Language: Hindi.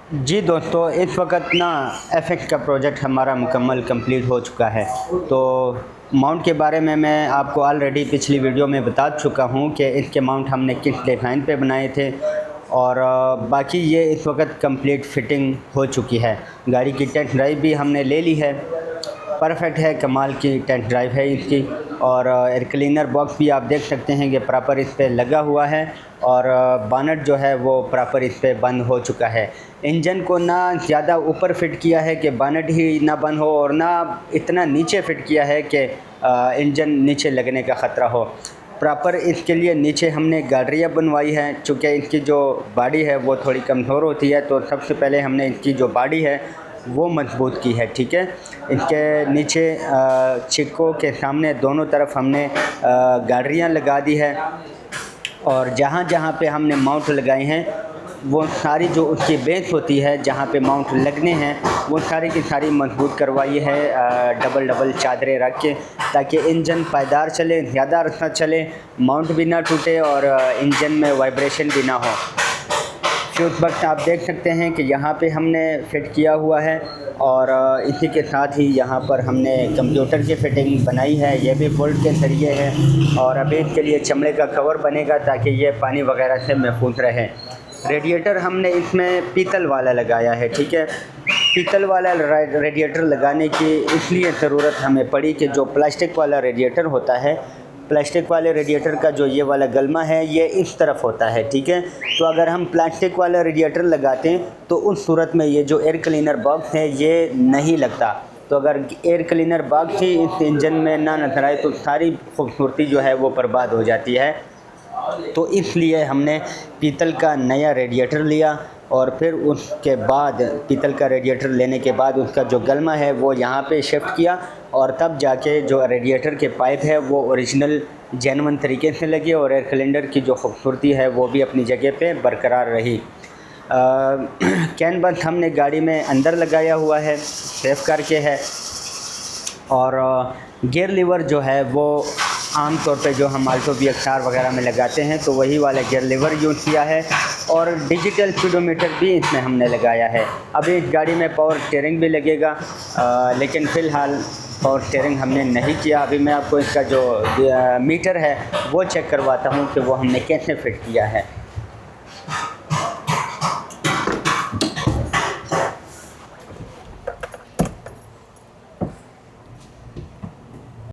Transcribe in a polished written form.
जी दोस्तों, इस वक्त ना एफएक्स का प्रोजेक्ट हमारा मुकम्मल कंप्लीट हो चुका है। तो माउंट के बारे में मैं आपको ऑलरेडी पिछली वीडियो में बता चुका हूँ कि इसके माउंट हमने किस डिज़ाइन पे बनाए थे और बाकी ये इस वक्त कंप्लीट फिटिंग हो चुकी है। गाड़ी की टेस्ट ड्राइव भी हमने ले ली है, परफेक्ट है, कमाल की टेस्ट ड्राइव है इसकी। और एयर क्लीनर बॉक्स भी आप देख सकते हैं कि प्रॉपर इस पर लगा हुआ है और बानट जो है वो प्रॉपर इस पर बंद हो चुका है। इंजन को ना ज़्यादा ऊपर फिट किया है कि बानट ही ना बंद हो और ना इतना नीचे फिट किया है कि इंजन नीचे लगने का ख़तरा हो। प्रॉपर इसके लिए नीचे हमने गार्डरिया बनवाई है, चूँकि इसकी जो बॉडी है वो थोड़ी कमज़ोर होती है, तो सबसे पहले हमने इसकी जो बॉडी है वो मजबूत की है। ठीक है, इसके नीचे छिक्कों के सामने दोनों तरफ हमने गार्डरियाँ लगा दी है और जहाँ जहाँ पे हमने माउंट लगाए हैं वो सारी जो उसकी बेस होती है, जहाँ पे माउंट लगने हैं वो सारी की सारी मजबूत करवाई है डबल चादरें रख के, ताकि इंजन पायदार चले, ज़्यादा अरसा चले, माउंट भी ना टूटे और इंजन में वाइब्रेशन भी ना हो। उस वक्त आप देख सकते हैं कि यहाँ पे हमने फ़िट किया हुआ है और इसी के साथ ही यहाँ पर हमने कंप्यूटर की फ़िटिंग बनाई है। ये भी बोल्ट के ज़रिए है और अभी इसके लिए चमड़े का कवर बनेगा ताकि ये पानी वगैरह से महफूज रहे। रेडिएटर हमने इसमें पीतल वाला लगाया है। ठीक है, पीतल वाला रेडिएटर लगाने की इसलिए ज़रूरत हमें पड़ी कि जो प्लास्टिक वाला रेडिएटर होता है, प्लास्टिक वाले रेडिएटर का जो ये वाला गलमा है ये इस तरफ होता है। ठीक है, तो अगर हम प्लास्टिक वाला रेडिएटर लगाते हैं तो उस सूरत में ये जो एयर क्लीनर बॉक्स है ये नहीं लगता। तो अगर एयर क्लीनर बॉक्स ही इस इंजन में ना नजर आए तो सारी खूबसूरती जो है वो बर्बाद हो जाती है। तो इसलिए हमने पीतल का नया रेडिएटर लिया और फिर उसके बाद पीतल का रेडिएटर लेने के बाद उसका जो गलमा है वो यहाँ पे शिफ्ट किया और तब जाके जो रेडिएटर के पाइप है वो ओरिजिनल जेन्युइन तरीके से लगे और एयर सिलेंडर की जो खूबसूरती है वो भी अपनी जगह पे बरकरार रही। कैन बस हमने गाड़ी में अंदर लगाया हुआ है, सेफ करके है। और गियर लीवर जो है वो आम तौर पे जो हम आल्टो VXR वगैरह में लगाते हैं तो वही वाला गियर लीवर यूज़ किया है और डिजिटल स्पीडोमीटर भी इसमें हमने लगाया है। अभी इस गाड़ी में पावर स्टीयरिंग भी लगेगा, लेकिन फ़िलहाल पावर स्टीयरिंग हमने नहीं किया। अभी मैं आपको इसका जो मीटर है वो चेक करवाता हूँ कि वो हमने कैसे फ़िट किया है।